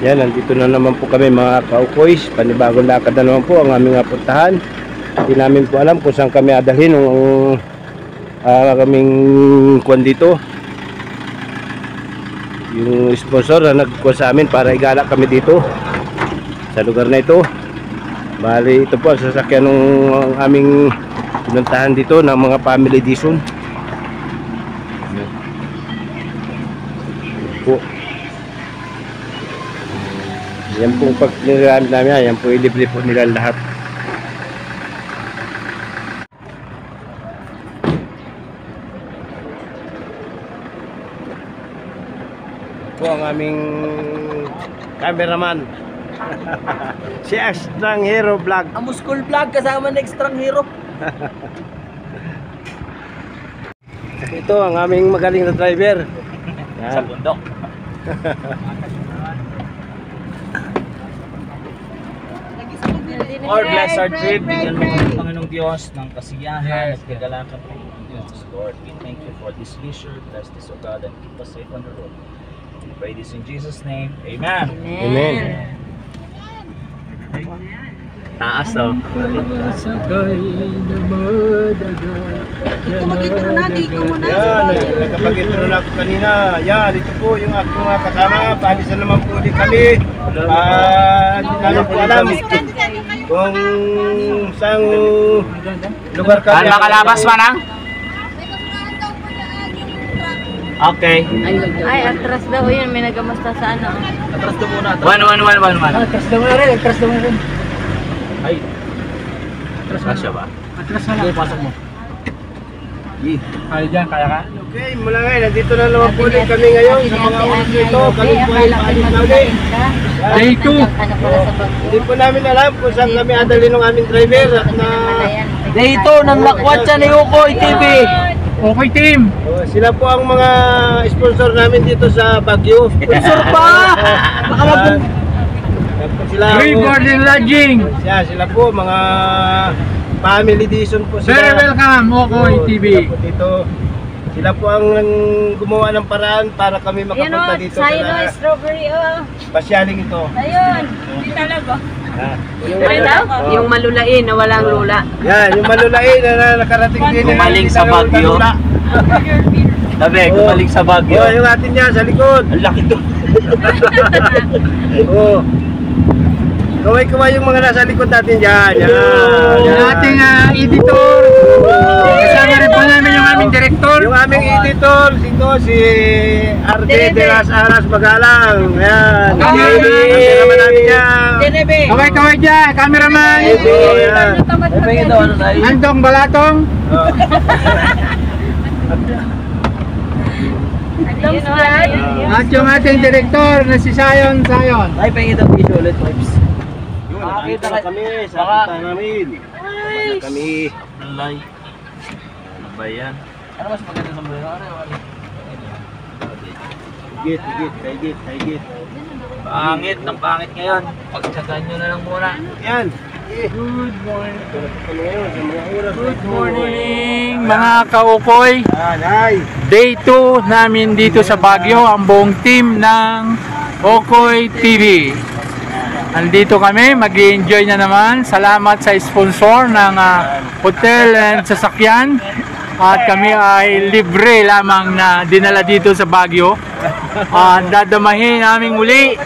Yan, nandito na naman po kami mga kaukoys. Panibagong lakad na naman po ang aming puntahan. Hindi namin po alam kung saan kami adalhin ng kaming kuwan dito. Yung sponsor na nagkuha sa amin para igala kami dito sa lugar na ito. Bali, ito po ang sasakyan ng aming pinuntahan dito ng mga family edition. Po. Yan pong pag nilagamit namin, yan po ilibre po nila lahat. Po ang aming cameraman. Si Extranghero Vlog. Amuskol Vlog kasama ng Extranghero. Ito ang aming magaling na driver. Yan. Sa bundok. Lord, bless our trip. Bigyan mo kami, Panginoong Diyos, ng kasiyahan at kagalakan ng Diyos. Lord, we thank you for this leisure. Bless this, O God, and keep us safe on the road. We pray this in Jesus' name. Amen. Amen. Taas, oh. Yan, nagkapag-intro na ako kanina. Yan, ito po yung aking mga kasama. Paalisan naman po ulit kami. Hindi namin po alam kung saan lugar kami. Ano makalabas man, ang? Okay. Ay, atras daw yun. May nagamusta sa ano. Atras daw muna. 1. Atras daw na rin, atras daw na rin. Ay. Atras na siya ba? Atras na lang. Pasok mo. Kaya dyan, kaya ka? Okay, mula ngayon, nandito na naman po ulit kami ngayon sa mga oras nito. Kami po ay paalis na ulit. Day 2. Hindi po namin alam kung saan kami adalhin ng aming driver at na Day 2 ng Lakwatsa ni Ukoy TV. Okay team. sila po ang mga sponsor namin dito sa Baguio. Sponsor pa! Baka mag- Sila Free board and lodging. sila po mga family edition po sila. Very welcome, Okoy TV. Sila po dito. Sila po ang gumawa ng paraan para kami makapunta dito Sayo sa strawberry, oh. pasyaling ito. Ayun, hindi talaga. Yung malulain na walang lula. Yan, yung malulain na nakarating din. Gumaling sa Baguio. Sabi, gumaling sa Baguio. Oh, yung atin niya sa likod. Ang laki to. Oh. Kaway-kaway yung mga nasa likod natin dyan. Yung ating editor. Kasama rin po namin yung aming director. Yung aming editor, dito si RJ de las Aras Magalang. Ayan. Kasama namin yan. Kaway-kaway dyan, cameraman. Ayan. Antong Balatong. Oh. At yung ating director na si Sayon. Ay, pahingin daw video ulit, Vibes. Yun, nakita na kami sa kita namin. Kami. Alay. Ano ba yan? Ano mas maganda sa mga Higit. Pangit, ng pangit ngayon. Pagtsagaan nyo na lang muna. Yan. Good morning. Good Morning mga kaukoy. Ay. Day 2 namin dito sa Baguio, ang buong team ng Okoy TV. Nandito kami, mag-i-enjoy na naman. Salamat sa sponsor ng hotel and sasakyan. At kami ay libre lamang na dinala dito sa Baguio. Dadamahin namin muli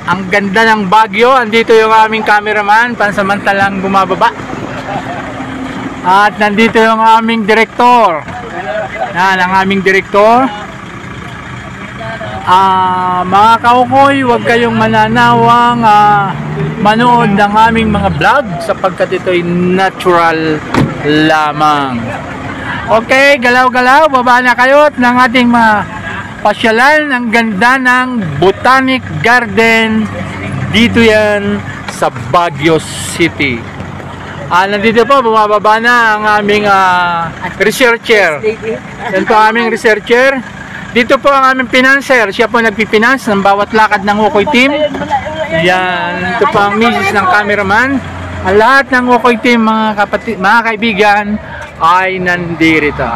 ang ganda ng Baguio. Andito yung aming cameraman, pansamantalang bumababa. At nandito yung aming direktor. Yan ang aming direktor. Mga kaukoy, huwag kayong mananawang manood ng aming mga vlog sapagkat ito'y natural lamang. Okay, galaw-galaw, baba na kayo at ng ating mga pasyalan. Ang ganda ng Botanic Garden dito yan sa Baguio City. Nandito po, bumababa na ang aming researcher. Yan po ang aming researcher. Dito po ang aming financer. Siya po nagpipinance ng bawat lakad ng Okoy team. Yan, ito po ang misis ng cameraman. Ang lahat ng Okoy team, mga kapatid, mga kaibigan, ay nandirito.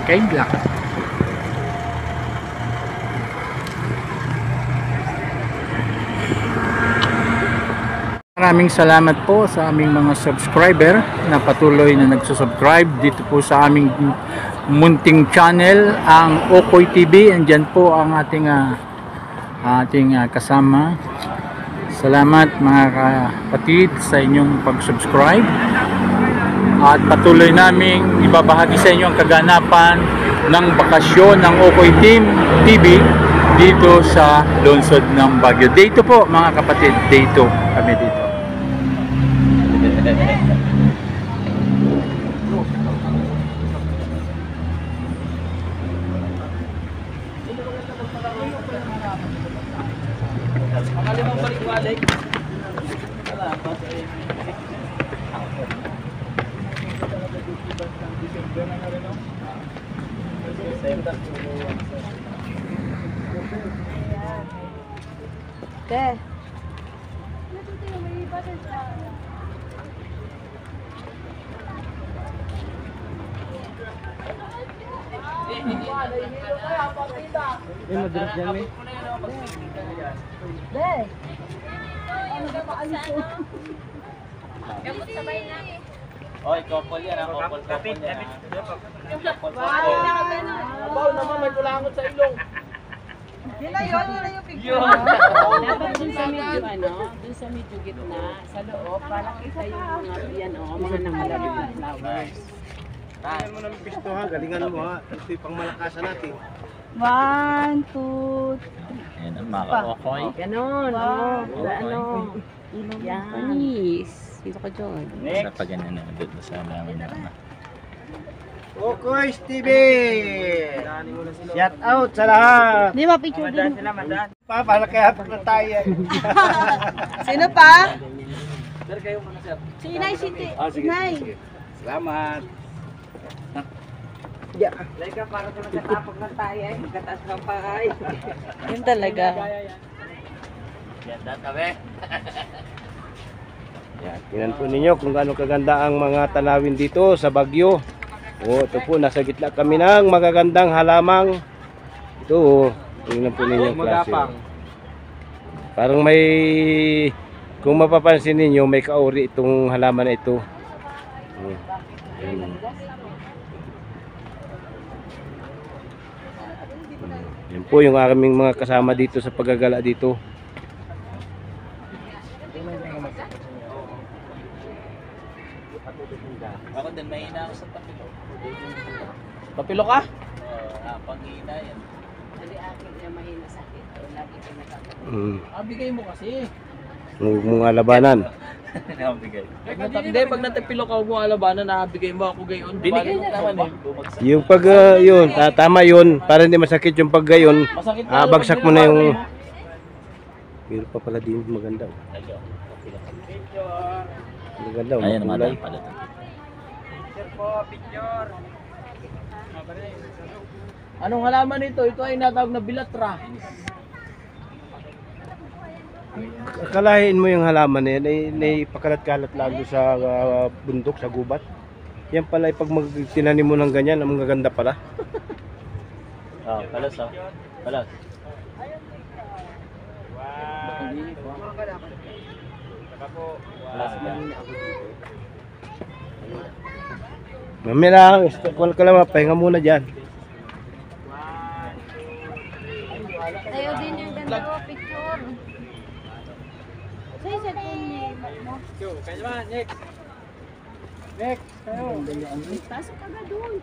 Okay, lakad. Maraming salamat po sa aming mga subscriber na patuloy na nagsusubscribe dito po sa aming munting channel, ang Okoy TV. Andyan po ang ating kasama. Salamat mga kapatid sa inyong pag-subscribe. At patuloy naming ibabahagi sa inyo ang kaganapan ng bakasyon ng Okoy Team TV dito sa lungsod ng Baguio. Dito po mga kapatid, dito kami dito. Oy, couple yan, couple yan. Abaw naman, may kulangot sa ilong. Yun na yung picture. Dapat dun sa medyo dun sa medyo gitna, sa loob, para kita yung mga yan, mga nakalalagay na flowers. Galingan mo ng pisto ha, galingan mo ha. Ito yung pangmalakasan natin. 1, 2, Ayan ang mga Okoy. Ganon, Yan. Yes. Dito ka dyan. Sa pag-ganyan na doon sa namin na. Okoy TV! Shout out sa lahat! Di ba picture din? Papalakayap na tayo. Sino pa? Si Inay City. Inay. Salamat! Yun talaga. Yan, tingnan po ninyo kung gaano kaganda ang mga tanawin dito sa Baguio. Ito po, nasa gitna kami ng magagandang halamang. Ito, tingnan po ninyo ang klase. Parang may, kung mapapansin ninyo, may kauri itong halaman na ito. Yan po yung aming mga kasama dito sa paggagala dito. Ako din mahina ako sa tapilo. Papilo ka? Panghina yan. Hindi akin na mahina sakit. Lagi pinatapos. Bigay mo kasi. Mga labanan. Nakabigay. Hindi, pag natapilo ka mo alabanan, nabigay mo ako gayon. Binigay niya naman eh. Bumagsak. Yung pag yun, tama yun, para hindi masakit yung pag gayon, bagsak mo na yung... Meron pa pala din maganda. Maganda. Ayan, makulay. madal pala ito. Anong halaman ito? Ito ay natawag na bilatra. Akalain mo yung halaman na yan, ay pakalat-kalat lalo sa bundok, sa gubat. Yan pala, pag tinanim mo ng ganyan, ang magaganda pala. Palas ah. Palas. Mamaya na, call ka lang, pahinga muna dyan. Tayo din yung ganda ko picture. Sa isa din ni mo. Pasok ka na doon.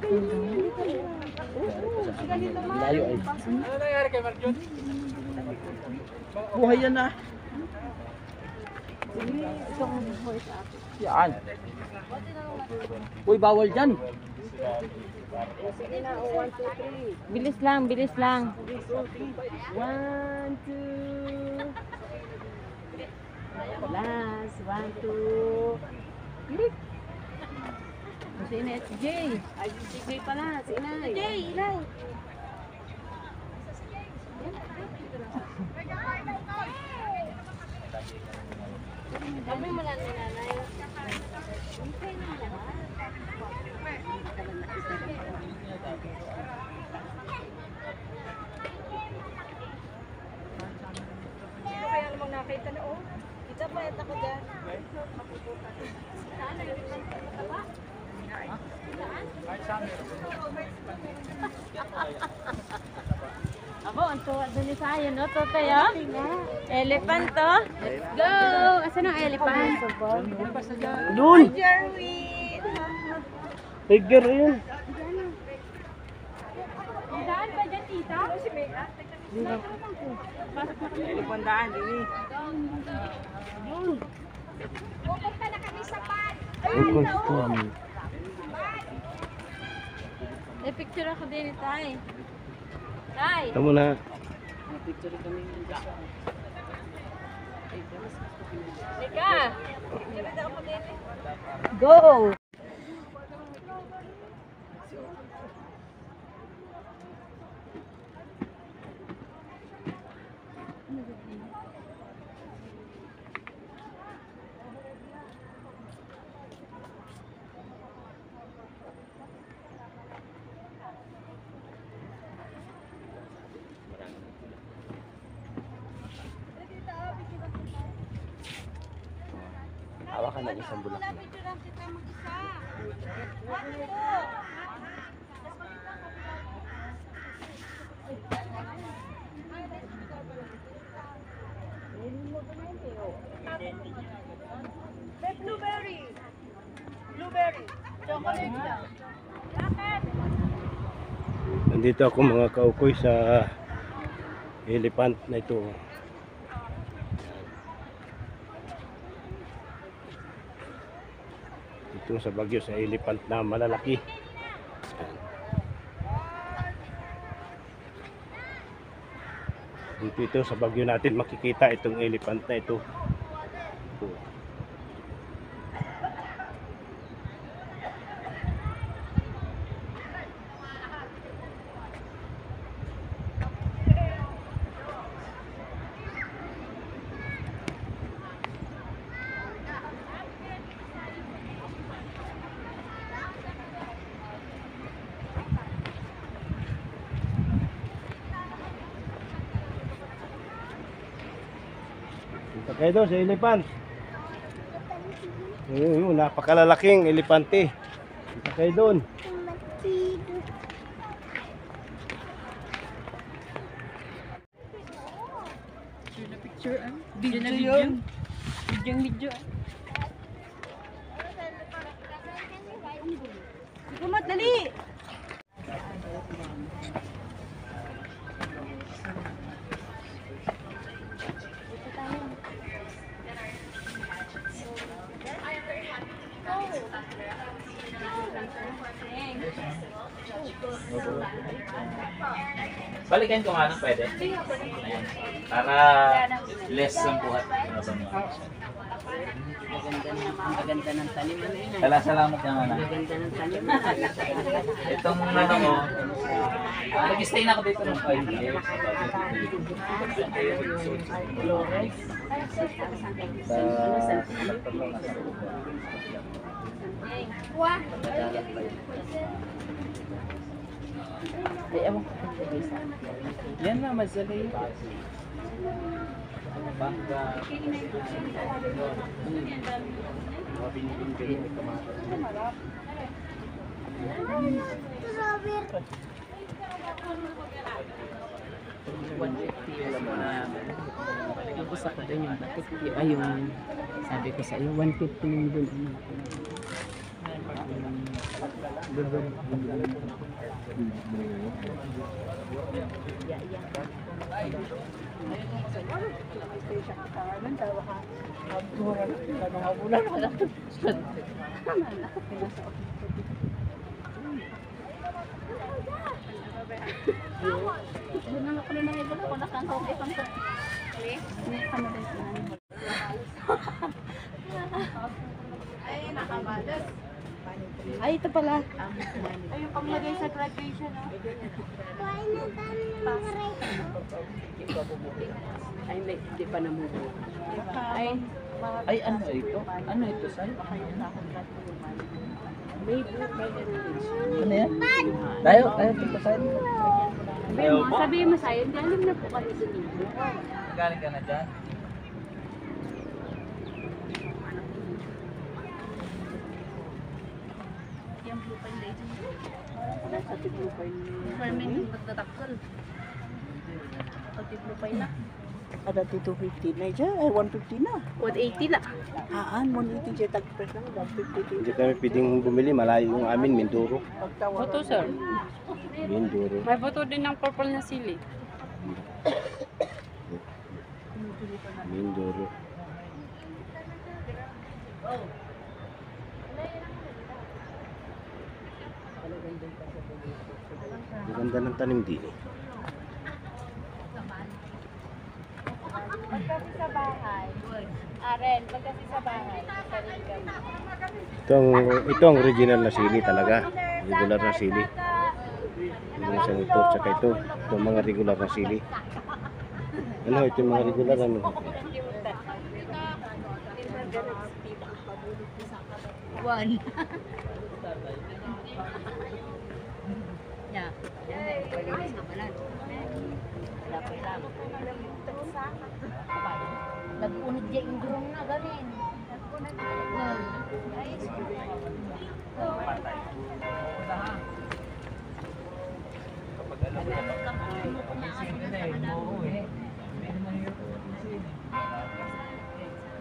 Layo ay. Ano nangyari kay Marjon? Buhay yan na. Yan. Uy, bawal dyan. Bilis lang, bilis lang. 1, 2. Last, 1, 2. Bilik. Si Inay at si Jay. Ay, si Jay pala. Si Inay. Jay, Inay. Sabi mo na ni nanay. Kaya namang nakita na oh. Kita pa yata ko dyan. Abo, ang tuwa doon ni Sayo, no? Totoy, oh. Elephant, to. Let's go! Asan ang elephant? Doon! Tiger yun. Daan ba dyan, tita? Pagpandaan, Dini. Pupunta na kami sa pad. Eh, picture ako din ni Tay. Tay! Ito muna. Picture kami ng dasa. Ika! Go! Hawakan ng isang bulak. Blueberry! Blueberry! Chocolate lang. Nandito ako mga kaukoy sa elephant na ito. Dito sa Baguio sa elephant na malalaki. Dito ito sa Baguio natin makikita itong elephant na ito. Kaya doon sa elephant. Yun, napakalalaking elepante. Kaya doon. Picture, ah. Video na video. Video. Kumat, dali! Balikan ko nga ng pwede. Ayan. Para less ang buhat. Maganda ng taniman na yun. Salamat nga na. Maganda ng taniman. Itong ano ko, nag-stay na ako dito ng 5 years. Wah! Ay, ewan ko. Yan na, mazali. Bangga. Tapos ako din yung batik. Ay, yung sabi ko sa iyo, 150 yung dun. Ay, ito pala. Ay, yung panglagay sa graduation, no? Ay, hindi pa namubo. Ay, ano ito? Ano ito, Sai? May ganun. Ano yan? Tayo dito, Sai. Sabihin mo sa'yo, hindi alam na po kami sa dito. Galing ka na dyan? Nasa tiglupay ni... Permit yung pagtatakal. Pagtiplupay na. Ada 250 na dyan. Ay, 150 na. 180 na. Haan, 180 dyan. Tag-press lang. 150 Hindi kami pwedeng bumili, malayo yung amin, Mindoro. Photo, sir. Mindoro. May photo din ng purple na sili. Mindoro. Ang ganda ng tanim din eh. Pagkasi sa bahay. Aren, pagkasi sa bahay. Sarili kami. Ito ang original na sili talaga. Regular na sili. Yung isang ito, tsaka ito. Ito ang mga regular na sili. Ano, ito yung mga regular ano. One. Ya. Palinis ka pala. Dapat lang. Nag-unod dyan yung durong na galing.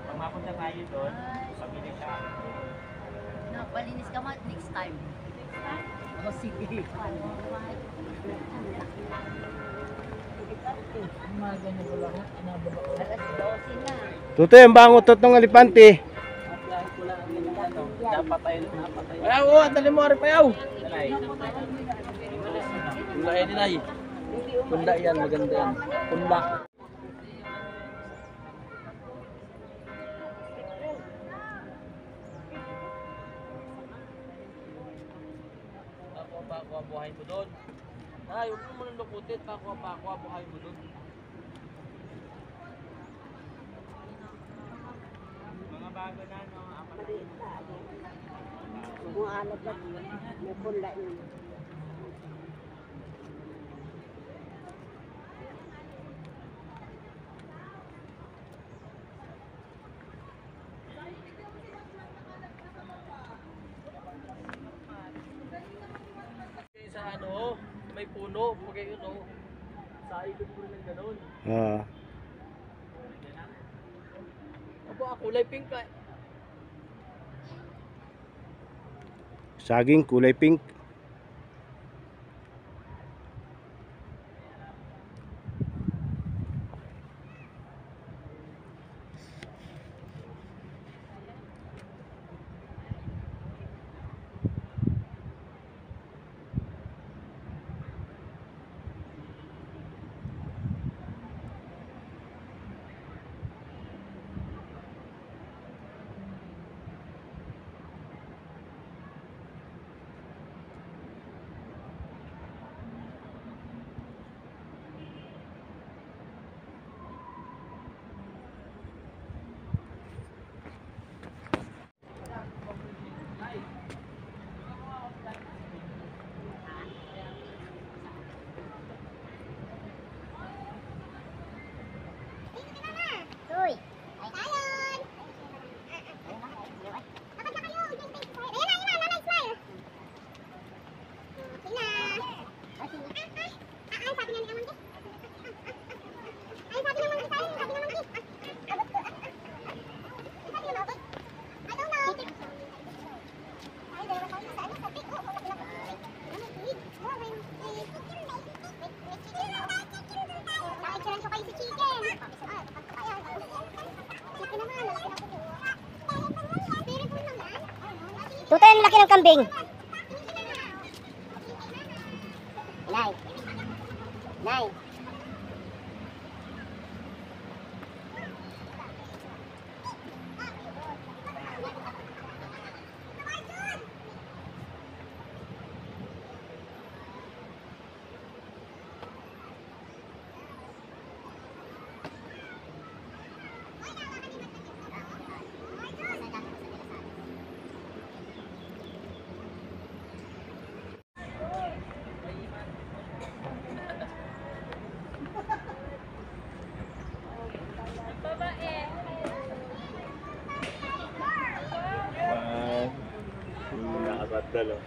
Pag mapunta tayo doon, sabili ka. Palinis ka next time. O sige. Alas 12 na. Tutoy, ang bangutot ng alipante. Dapat tayo napatay. Ayaw, dali mo ari payaw. Punda yan din ay. Punda yan, maganda yan. Punda. Pako ang buhay mo doon. Ay, huwag mo muna lukutin. Pako ang buhay mo doon. Mga bago na, no? Mga alat na may pula yun. Sa ano, may puno. Pag yun, no? Sa ikot mo ng ganun. Abo, kulay pink ka. Saging, kulay pink. Tutay ang laki ng kambing. Nay. Nay. Nakakatalo.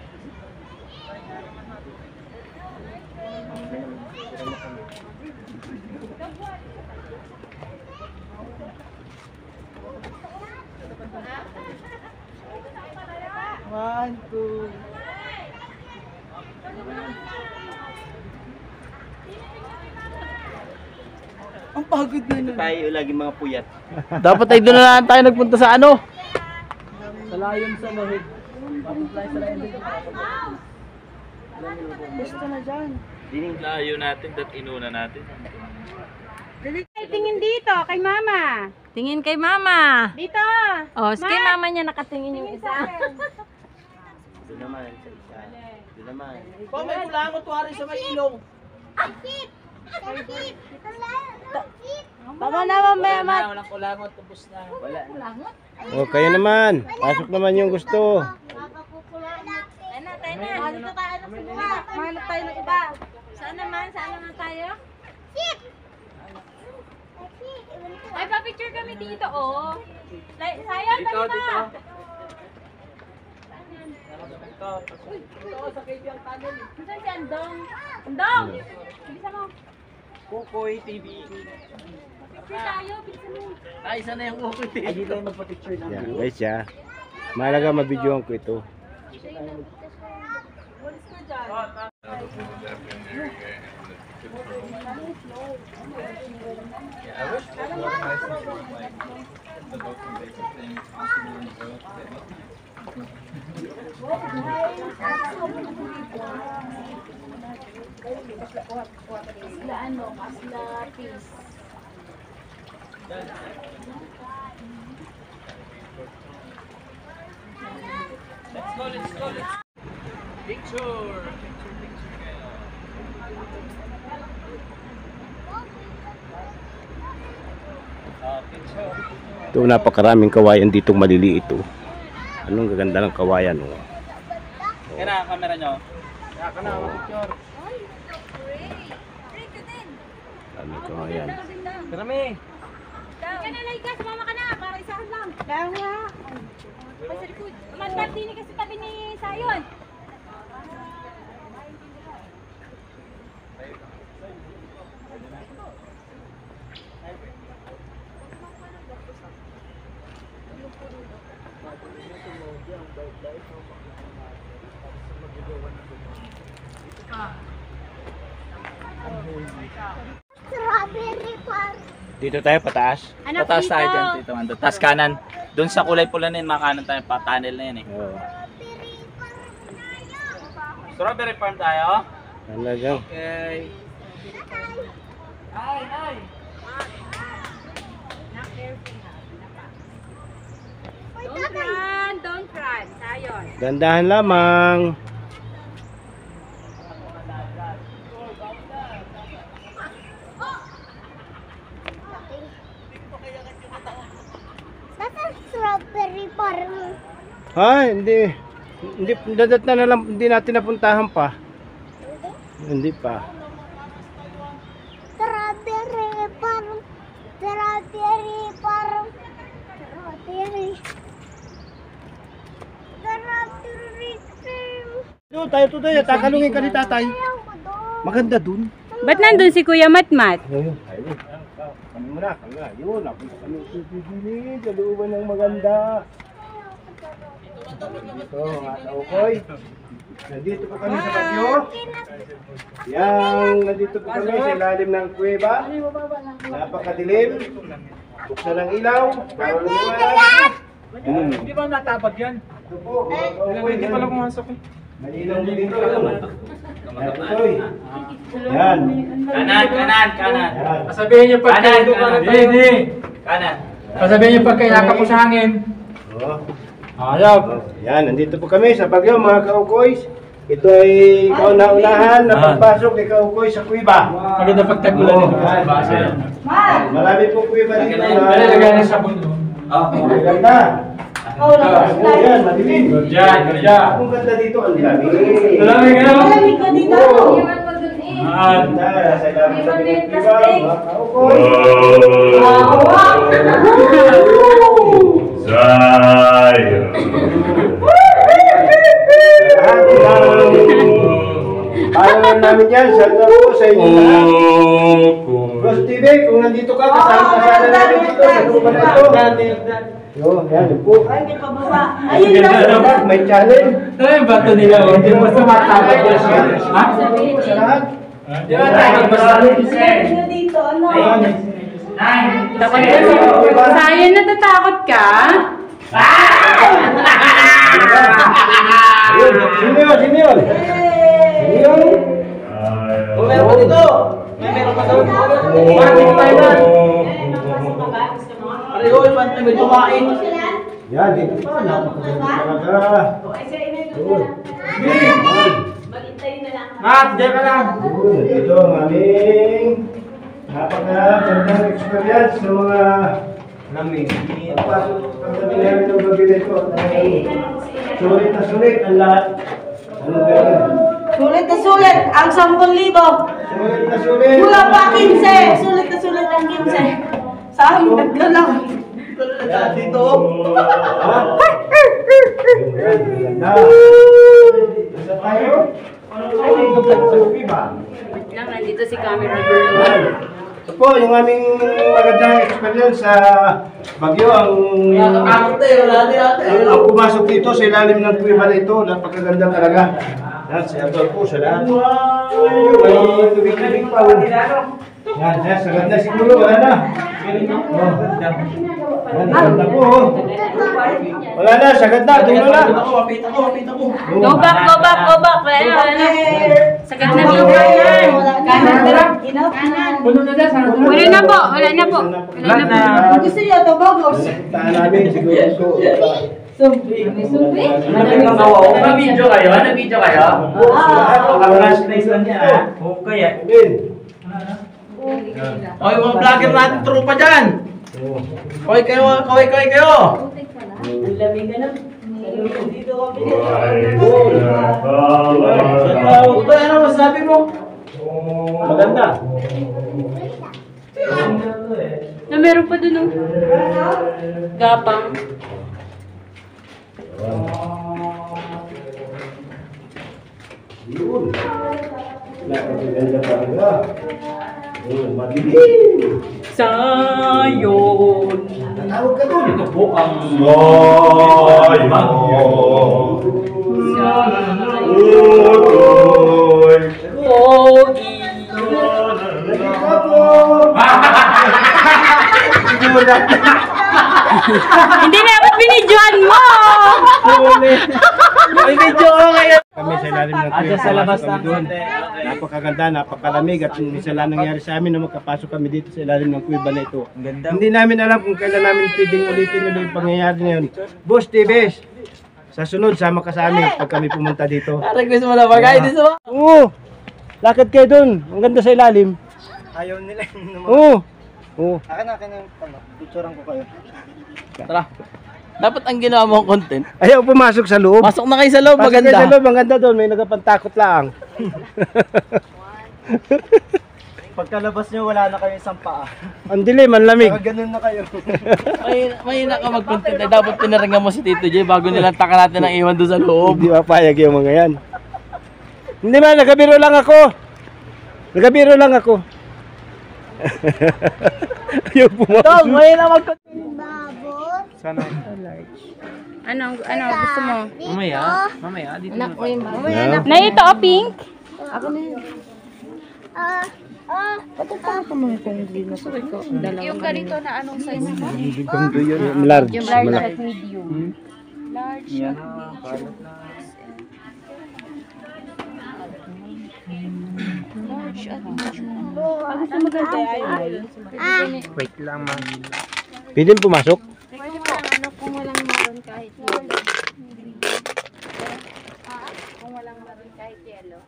One, two. Ang pagod na nun. Tayo lagi mga puyat. Dapat ay doon na lang tayo nagpunta sa ano? Sa layon sa Mahig. Gusto na dyan. Layo natin, dat inuna natin. Tingin dito, kay mama. Tingin kay mama. Dito. Oh, sige mama niya nakatingin yung isa. Doon naman, sa isa. Doon naman. Kung may kulangot tuwari sa may ilong. Tama na mamaya, Walang kulangot, tubos na. Wala. O, kayo naman. Pasok naman yung gusto. Tayo na. Dito tayo na sigura. Mahanap tayo ng iba. Saan naman? Saan naman tayo? Ay, pa-picture kami dito, oh. Sayang, Dito, dali dito. na. Saan si Andong? Andong! Bisa mo. Kukoy TV. Picture tayo, bisa mo. Ay, sana yung okay. Ay, dito tayo magpa-picture ng Yan, guys, siya. Mahalaga mabidyoan ko ito. Let's go. Picture. Ito, napakaraming kawayan dito maliliit ito. Anong gaganda ng kawayan, oh. Kaya na, camera nyo. Daming kawayan. Karami. Ka na, Laika, sumama ka na. Para isahan lang. Dawa. Ay, sa likod. Matmat din kasi tabi ni Sayon. Dito tayo, pataas. Anak Pataas dito. tayo dyan, Tito Mando. Tapos kanan. Doon sa kulay pula na yun, makanan tayo, pa-tunnel na yun eh. Oh, Strawberry farm tayo. talagang. Okay. Don't run. Sayon. Dandahan lamang. Strawberry farm. Ha, hindi. Hindi, dadat na lang, hindi natin napuntahan pa. Hindi pa. Strawberry farm. Strawberry farm. Strawberry. Strawberry farm. Tayo, takalungin ka ni tatay. Maganda dun. Ba't nandun si Kuya Matmat? Ayun, kami muna. Yun, napunta kami sa Pidili, sa looban ng maganda. Ito, mga kaukoy. Nandito po kami sa Bagyo. Nandito po kami sa ilalim ng kuweba. Napakadilim. Buksan ng ilaw. Bawal lumiwanag. Hindi ba natabag yan? Ito po, mga kaukoy. Hindi pala pumasok eh. Malinaw mo dito. Kaukoy. Yan. Kanan. Yan. Pasabihin niyo pag Kanan, kanan. kanan. Hindi. Kanan. Pasabihin niyo pag kainaka po sa hangin. Oh. Ayaw. Yan, nandito po kami sa Bagyo, mga kaukoy. Ito ay kauna-unahan na pagpasok ni kaukoy sa kuweba. Maganda pag tagulan Oo, nito sa base. Marami po kuweba dito. Nalalagay ng sabon doon. Maganda. Yan, madilim. Good job. Ang ganda dito, ang dami. Malamig ka naman. Malamig ka dito. Oo. Iwan mo dun eh. Ganda, sa ilalim sa pinagkiba, mga kaukoy. Zion. Lahat ng namin dyan. Shout out po sa inyo lahat. Boss TV, kung nandito ka, kasama ka sana namin dito sa lupa na ito. Yo, yan po. Ayun na. May challenge. Ay, bato nila. Hindi mo sa matapag yan siya. Ha? Sa lahat. Di ba tayo? Basta Dito, ano? Sayang, natatakot ka? Ayun, sino yun? Sino yun? Sino yun? Meron pa dito. Meron pa daw. Bakit tayo na? Pareho, medyo kain. Yan, dito pa. Napakaganda talaga. Yun. Mat, diyan ka lang. Yun, ito ang aming napakagandang experience sa mga pasok pagdating namin ng gabi na ito. Sulit na sulit ang lahat. Ano gano'n? Sulit na sulit ang 10,000. Sulit na sulit. Wala pa 15. Sulit na sulit ang 15. Sa amin, nagla lang. Dito. Ha? Ganda. Isa tayo? Sa Upi ba? Lang, nandito si camera girl. Ito po, yung aming magandang experience sa Baguio, ang pumasok dito sa ilalim ng kuwiba na ito, napakaganda talaga. Yan, si Adol po sa lahat. May tubig-tubig pa. Yan, sagad na siguro, wala na. Yan, ganda po. Wala na, sagad na, dulo na. Go back, go back, go back. Wala na. Sagad na dito yan. Kanan, kanan. Puno na dyan. Wala na po, wala na po. Wala na po. Gusto niyo ito, Bogos? Taan namin siguro ito. Nag-video kayo? Nag-video kayo? Congratulations lang niya. Okay. Oy, mga vlogger natin, trupa dyan. Oy, kayo. Ano masabi mo? Maganda. Na meron pa dun ng gapang. Yun. Napakaganda talaga. Yun, madilim. Sayon. Tatawag ka doon. Ito po ang... Pogi. Hindi na ako binidyohan mo. May video ko ngayon. Kami sa ilalim ng kuya. Sa labas Kami ng doon. konti. Napakaganda, napakalamig at minsan lang nangyari sa amin na magkapasok kami dito sa ilalim ng kuweba na ito. Ang ganda. Hindi namin alam kung kailan namin pwedeng ulitin ulit yung pangyayari na yun. Boss TVS, sa sunod sama ka sa amin pag kami pumunta dito. Request mo na bagay dito. Oo, lakad kayo doon. Ang ganda sa ilalim. Ayaw nila yung Oo. Oo. Akin yung picturean ko kayo. Tara. Dapat ang ginawa mong content. Ayaw pumasok sa loob. Pasok na kayo sa loob, Pasok kayo maganda. sa loob, ang ganda doon. May nagapantakot lang. Pagkalabas nyo, wala na kayo isang paa. Ang dilim, ang lamig. Ganun na kayo. may ka mag-content. Dapat pinaringan mo si Tito J bago nilantakan natin ang iwan doon sa loob. Hindi mapayag yung mga yan. Hindi man, nagabiro lang ako. Nagabiro lang ako. Ayaw pumasok. Dong, may na mag-content. Sana. Ano gusto mo? Mamaya, dito Anak na. mo yung Yeah. Na ito, oh, pink. Yung ganito na anong size mo? Ganda yun. Large. Yung large Malaki. at medium. Large. Yan na, kalat na. Large at medium. Gusto mo ganito? Wait lang, ma. Pwede pumasok? Pwede po, ano kung walang maroon kahit yellow. Kung walang maroon kahit yellow.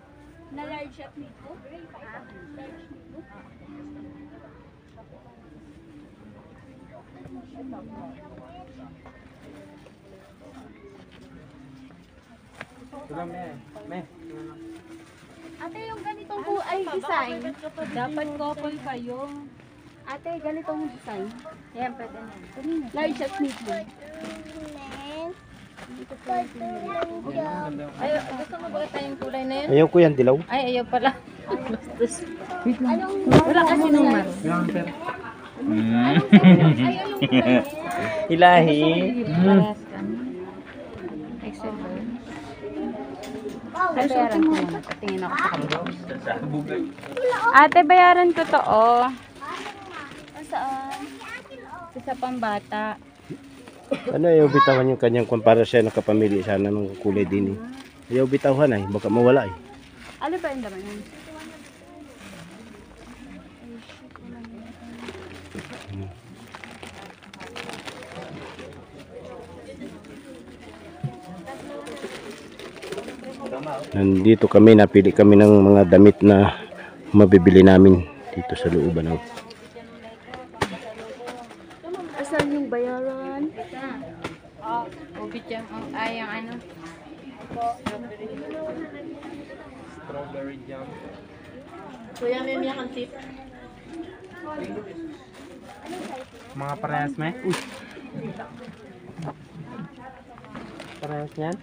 Na large at medium? Large medium. Ate, yung ganitong po ay design. Dapat couple kayo. Ate, ganitong design. Ayan, pwede na. Large at medium. Ay, gusto mo ba tayong kulay na yun? Ayaw ko yan, dilaw. Ay, ayaw pala. Wala kasi numero. Ilahi. Ay, bayaran ko muna. Tingin ako sa kabila. Ate, bayaran ko to, oh. Saan? Sa pambata. Ano, ayaw bitawan yung kanyang kung para siya nakapamili sana ng kulay din eh. Ayaw bitawan ay, baka mawala eh. Ano ba yung laman yun? Nandito kami, napili kami ng mga damit na mabibili namin dito sa looban. Asan yung bayaran? Oh, ubit yan. Ay, yung ano? Strawberry jam. Kuya, may umiyak ang tip. Mga parehas may? Parehas yan?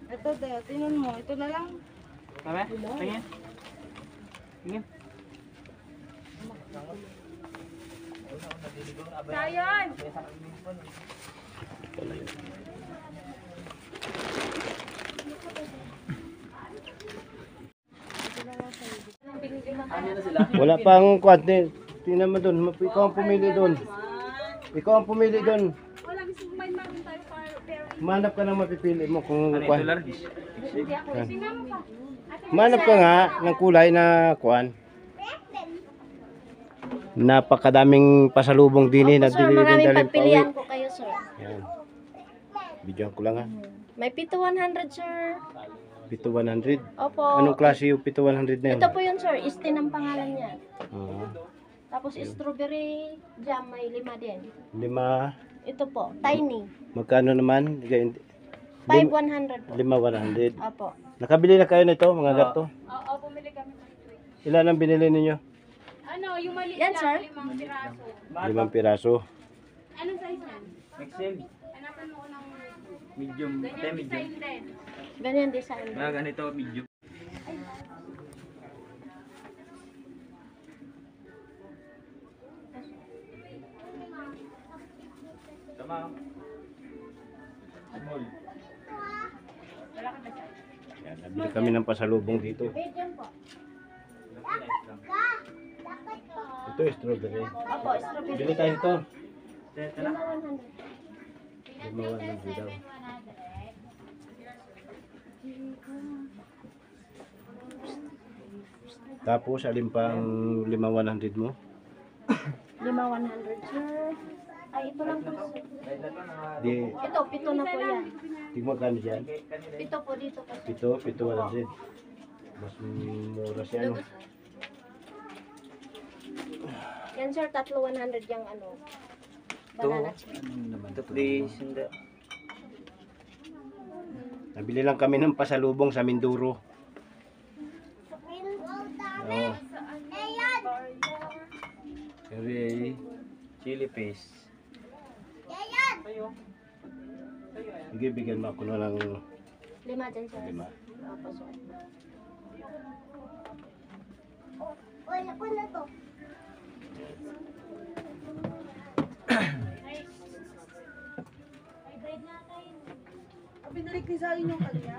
Ito, tingnan mo. Ito na lang. Sabi? Tingin? Tingin? Sayon! Wala pang kwante. Tingnan mo doon, ikaw ang pumili doon. Ikaw ang pumili doon. Manap ka ng mapipili mo kung kwan. Manap ka nga ng kulay na kwan. Napakadaming pasalubong din na dili din dalhin pa uwi. Ko kayo, sir. Yan. Bidyoan ko lang ha. May pito 100, sir. Pito 100. Opo. Anong klase yung pito 100 na yun? Ito po yun, sir. Isti ng pangalan niya. Ah, Tapos strawberry jam, may 5 din. 5. Ito po, tiny. Magkano naman? 5,100 po. 5,100. Opo. Nakabili na kayo nito, mga gato? Oo, bumili kami. Ilan ang binili ninyo? Ano, yung maliit Yan, lang, sir. 5 piraso. 5 piraso. Anong size yan? Excel. Hanapan mo ko ng Medium. ganyan design din. Ganyan design. Mga ganito, medium. Tama. Small. Yan, nabili kami ng pasalubong dito. Medium po. Ito strawberry. Opo, strawberry. Bili tayo ito. 5,100. 5,100 daw. Tapos, alin pa ang 5,100 mo? 5,100, sir. Ay, ito lang po, sir. Di, Ito, pito na po yan. di mo kano dyan? Pito po dito po, sir. Pito 100. Mas mura siya, no? Yan, sir. Tatlo 100 yung ano. Banana chips. Ito please. Hindi. Nabili lang kami ng pasalubong sa Mindoro. Oo. Hooray. Chili paste. Sige, bigyan mo ako na ng 5 din, sir. 5. Opo, sir. Binalik ni Sayon yung kanya.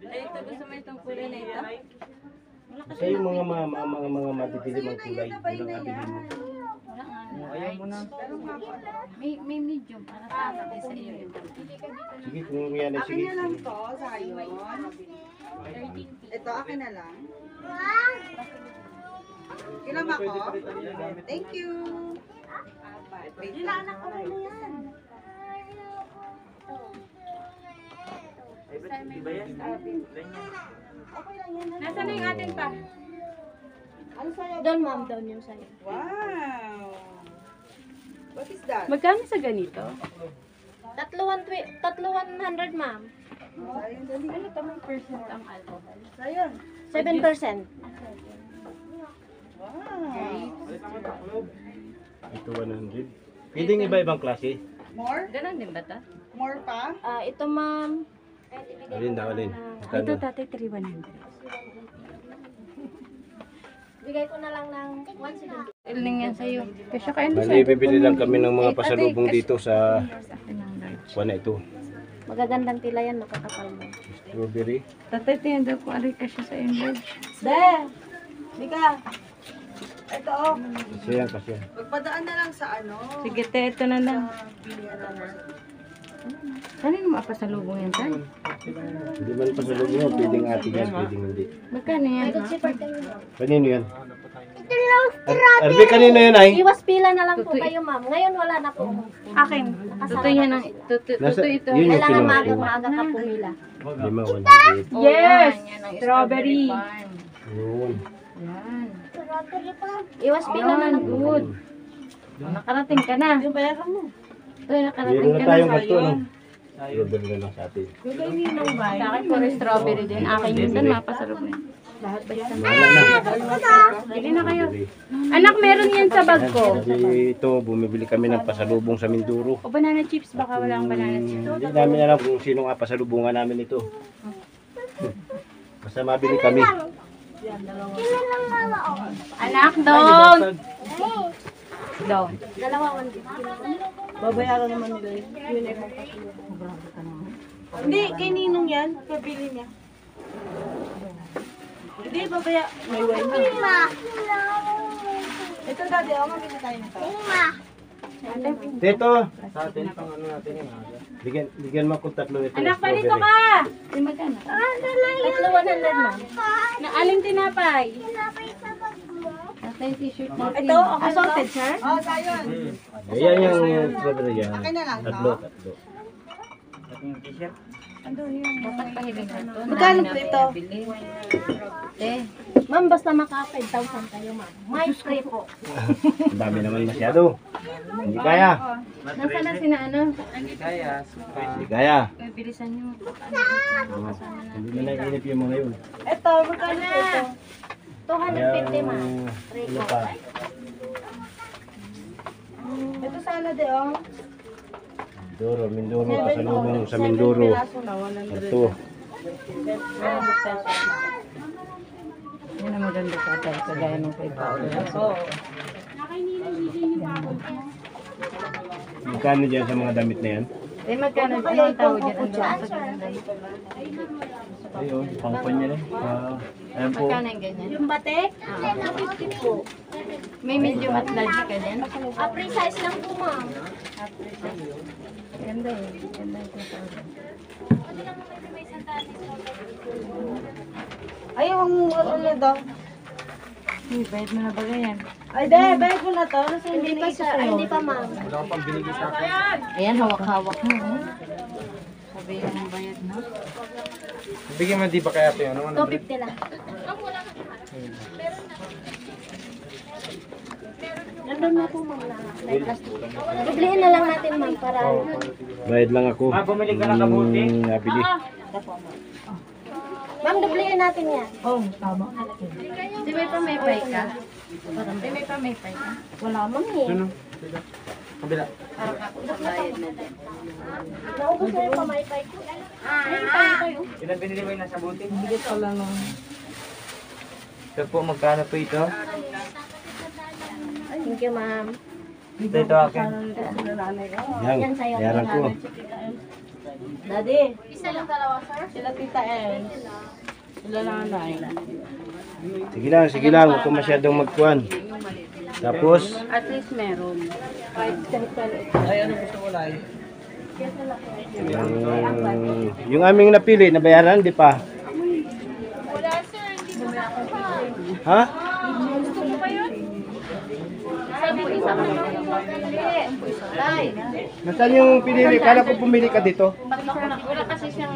Ay, ito gusto mo itong kulay na ito? Sa yung mga madidilim ang kulay, yun ang abilin mo. Ayaw mo na. May medium para sa akin sa iyo. Sige, kung yan ay Akin sige. na lang to, Sayon. Ito, akin na lang. Kilam ako. Thank you. Anak ko na yan. Iba yan? Nasaan na yung atin pa? Ano sa'yo? Doon, ma'am. Doon yung sa'yo. Wow. What is that? Magkano sa ganito? Tatlo 100, ma'am. Ano tamang percent ang alcohol? 7%. Ito 100. Pwedeng iba-ibang klase. Ganon din ba ito? Ito, ma'am. Alin daw, alin. Ito tatay 3,100. Bigay ko na lang ng 170. Ilang yan sa'yo. Kasi kayo Bali, bibili lang kami ng mga pasalubong dito sa kuwan na ito. Magagandang tila yan, makakapal mo. Strawberry. Tatay, tingnan daw kung aray ka siya sa inboard. Kasi yan, kasi yan. Sige, te, ito na lang. Kanino mapasalubong yan, tay? Hindi man pasalubong mo, pwedeng atin yan, pwedeng hindi. Magkano yan? Kanino yan? Arbe, kanino yan ay? Iwas pila na lang po kayo, ma'am. Ngayon wala na po. Akin. Tuto yan ang... Tuto ito. Yun yung Kailangan kinuha ko. maaga ka pumila. 5, 100. Yes! Strawberry. Yun. Yan. Iwas pila na lang po. Good. Nakarating ka na. Yung bayaran mo. Ito, nakarating Meron ka na tayong na. gasto, no? Strawberry na lang sa atin. Sa akin, puro strawberry din. Akin yun doon, mapasalubong yan. Lahat ba yan? Bili na kayo. Anak, meron yan sa bag ko. Kasi ito, bumibili kami ng pasalubong sa Mindoro. O banana chips, baka wala kang banana chips. Hindi namin alam kung sino nga pasalubungan namin ito. Basta mabili kami. Anak, down! Down. Dalawa 150. Babayaran naman nila yun. Yun ay Hindi, kay Ninong yan. Pabili niya. Hindi, babaya. May wine na. Ito dati, mabili tayo nito. Dito! Bigyan mo akong tatlo ito. Anak, palito ka! Ay, magkano? Tatlo 100, ma'am. Na aling tinapay? Tatay, t-shirt natin. Ito, okay Assorted, sir? Oh, tayo. Ayan yung strawberry yan. Tatlo. Dapat pahilig na ito. Magkano po ito? Ma'am, basta maka 5,000 kayo, ma'am. May free po. Ang dami naman masyado. Hindi kaya. Nasaan na sina ano? Hindi kaya. Ay, bilisan nyo. Hindi na naiinip yung mga yun. Ito, magkano po ito? 250, ma'am. Free Ano po. pa? Ito sana de, oh. Mindoro. Pasalubong sa Mindoro. Ito. Yan ang maganda sa tayo. Kagaya ng kay Paolo. Oo. Magkano dyan sa mga damit na yan? Eh, magkano? Anong tawag dyan? Ang dyan? Ayun, pangpanya rin. Ayan po. Magkano yung ganyan? Yung batik? 250 po. May medium at large ka din? Free size lang po, ma'am. Ganda eh. Ganda yung tawag. Ay, yung ano daw. Uy, bayad mo na ba ganyan? Ay, de, bayad mo na to. Nasa Hindi pa, sir. Ay, hindi pa, ma'am. Ayan, hawak-hawak mo. Oh. Sabi yan ang bayad, no? Bigyan mo di ba kaya ito yun? 250 lang. Nandun na po, ma'am, na may plastic. Bibliin na lang natin, ma'am, para... Bayad lang ako. Bumili ka ng kabuti? Nabili. Ma'am, dubliin natin yan. Oh, tama. Di may pamipay ka? Di may pamipay ka? Wala, ma'am, eh. Kabila. Bayad na din. Naubos na yung pamaypay ko. Ilan binili mo yung nasa buti? Hindi pala no. Ito po, magkano po ito? Thank you, ma'am. Ito akin. Yan, Yan sa'yo. yaran ko. Daddy, Isa lang dalawa, sir? sila tita Els. Sila nanay. Sige lang. Huwag ko masyadong magkuhan. Tapos, At least meron. yung aming napili, nabayaran, di pa? Ha? Nasaan yung pinili? Kala ko pumili ka dito. Wala kasi siyang...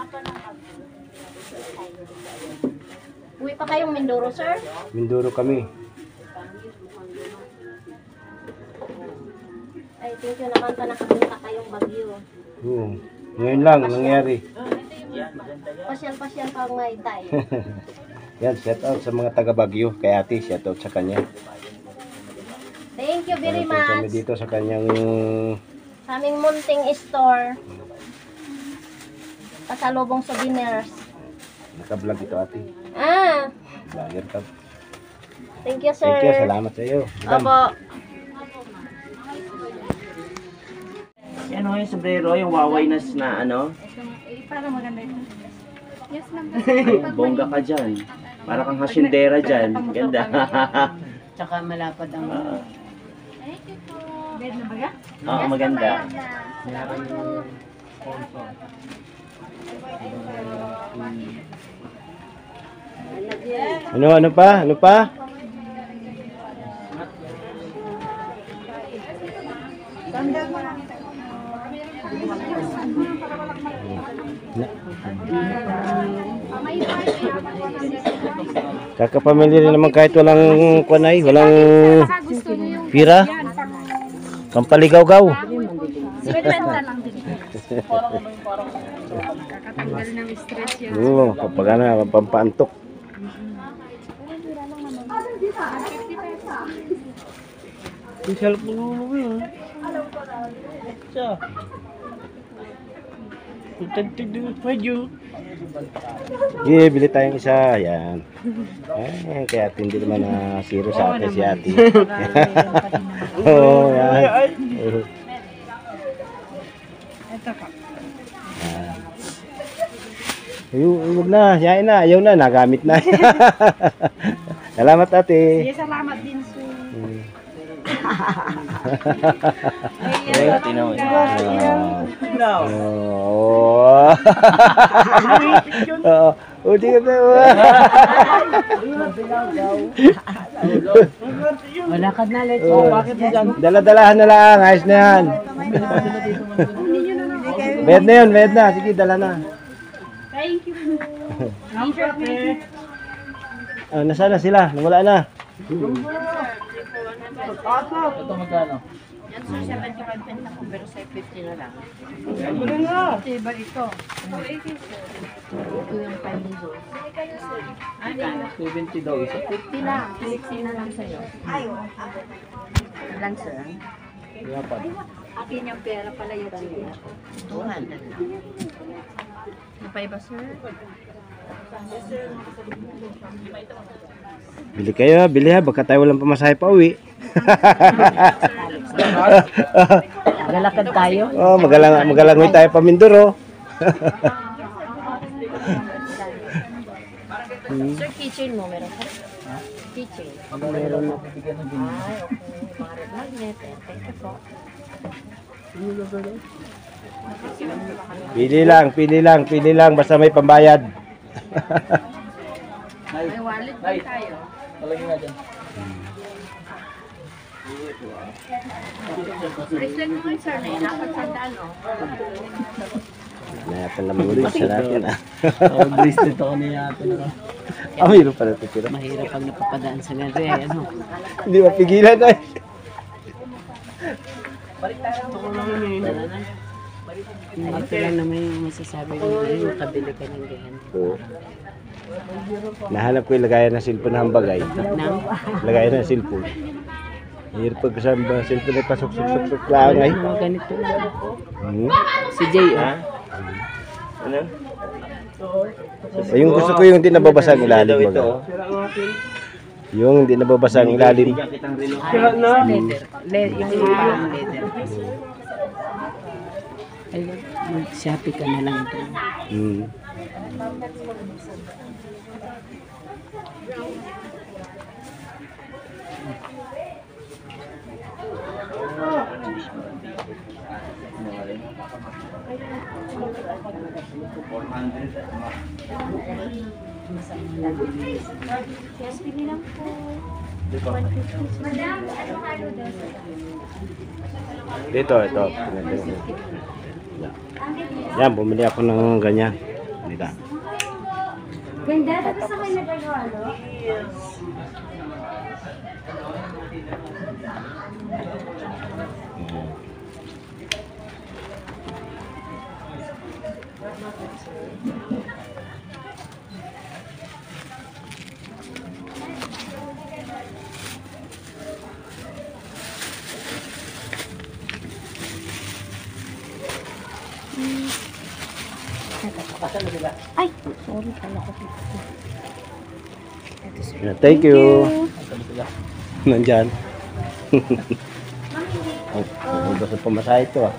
Uwi pa kayong Mindoro, sir? Mindoro kami. Ay, thank you naman pa nakapunta kayong Baguio. Oo. Ngayon lang nangyari. Pasyal-pasyal pa ngay tay. Yan, shout out sa mga taga Baguio. Kay ate, shout out sa kanya. Thank you very Nandun kami much. dito sa kanyang Sa aming munting store. Pasalubong souvenirs. naka-vlog ito ate. Ah, Vlogger ka. thank you, sir. Thank you, salamat sa iyo. Madam. Opo. Yan o, yung sombrero, yung waway na ano. Para maganda ito. Yes, ma'am. Bongga ka dyan. Para kang hasyendera dyan. Ganda. Tsaka malapad ang Bed na baga? Oo, maganda. Ano pa? Ano pa? Kakapamilya rin naman kahit walang kunay, walang pira. Pampaligaw-gaw. Kakatanggal ng stress yun. Oo, kapag ano, pampaantok. Isal po mo yun. Siya. Yeah, bili tayong isa. Yan. Ay, kaya hindi naman na zero sa atin si ate. Oo, yan. Huwag na, yain na, ayaw na, nagamit na. Salamat ate. Sige, salamat din, sir. Tinaw. Oo. Oo, di ka na. wala ka na let's Dala-dalahan na lang, ayos na yan. Bed na yun, bed na. Sige, dala na. Thank you. Nasaan na sila? Nawala na. Ito magkano? Yan sir, 75 penta ko pero sa 50 na lang. Diba ito? Ito yung 5 libo. 70 daw isa. 50 lang, 60 na lang sa'yo. Lang sir. Akin yung pera pala yung 200 lang. pa iba, sir? Bili kayo, bili ha. Baka tayo walang pamasahe pa uwi. Magalakad tayo. Oh, magalangoy tayo pa Mindoro. Sir, kitchen mo meron ka? Kitchen. Meron na bibigyan ng ganyan. Ay, okay. Mga red magnet. Thank you po. Pili lang, basta may pambayad. May wallet din tayo. Talagin nga dyan. Bracelet mo kayo, sir, na yun. Dapat sandaan, no? Nayatan naman ulit sa natin. Bracelet ako niya ate. Mayroon pala ito tira. Mahirap pag napapadaan sa gabi. Ano? Hindi mapigilan na. Ito lang naman yung masasabi mo. Makabili ka ng ganyan. Oo. Nahanap ko yung lagayan ng cellphone ng bagay. Nang? Lagayan ng cellphone. Hirap pag kasama cellphone ay pasok-sok-sok lang ay. Mga ganito. Si Jay, Ha? Ano? Yung gusto ko yung hindi nababasa ang ilalim baga. Yung hindi nababasa ang ilalim. Bigyan kitang relo. Leather. Yung parang leather. Ay, mag-shopee ka na lang ito. Dito, ito. Yan, bumili ako ng ganyan. Ganda. Ganda, tapos sa kanya ba yung ano? Ay, sorry pala ko. Thank you. Nandyan. Oh, gusto pamasahe ito ah.